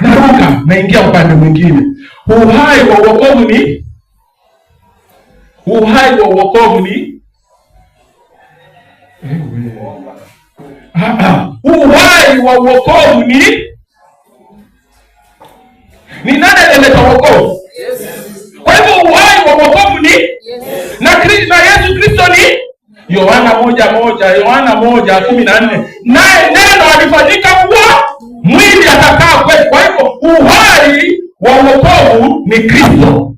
naruka, naingia upande mwingine. Uhai wa wokovu ni uhai wa wokovu ni uhai wa wokovu ni nani alileta wokovu? Kwa hivyo uhai wa wokovu ni na Yesu Kristo ni Yohana 1:14, naye neno alifanyika kuwa mwili akakaa kwetu. Kwa hivyo uhai wa wokovu ni Kristo,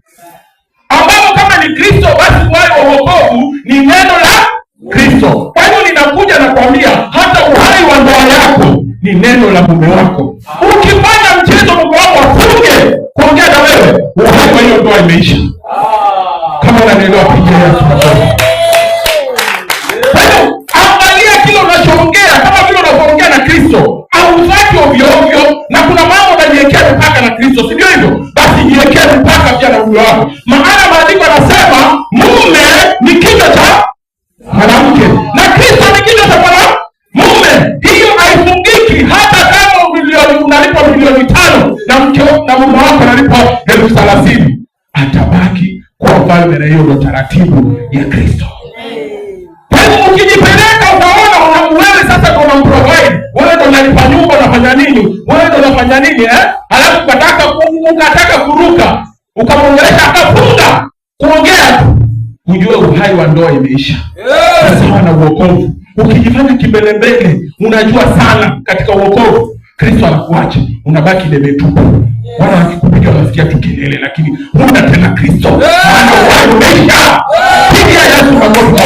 ambapo kama ni Kristo basi uhai wa wokovu ni neno la Kristo. Kwa hivyo ninakuja na kuambia hata uhai wa ndoa yako ni neno la mume wako. Ukifanya mchezo mume wako afunge kuongea na wewe, uhai wa hiyo ndoa imeisha. Kama unanielewa, pigia Yesu makofi. Kwa hivyo angalia kile unachoongea, kama vile unapoongea na Kristo, au zaki ovyo ovyo, na kuna mambo unajiwekea mipaka na Kristo, si ndio hivyo? Basi jiwekee mipaka pia na mume wako, maana maandiko yanasema mume ni kichwa cha mwanamke na Kristo ni kichwa cha mwanamume. Hiyo haifungiki. Hata kama unalipa milioni 5 na mke na mume wako analipa 30,000, atabaki kwa mfalme, na hiyo ndio taratibu ya Kristo. Kwa hivyo ukijipeleka utaona wewe sasa ndio unamprovide, wewe ndio unalipa nyumba, unafanya nini, wewe ndio unafanya nini alafu ukataka kuruka ukamwongelesha akafunga kuongea tu, ujue uhai wa ndoa imeisha. Sawa na uokovu. Ukijifanya kimbelembele unajua sana katika uokovu, Kristo anakuacha, unabaki debe tupu. Wana wakikupiga unasikia tu kelele, lakini huna tena Kristo. Maana uhai umeisha. Pigia Yesu makofi.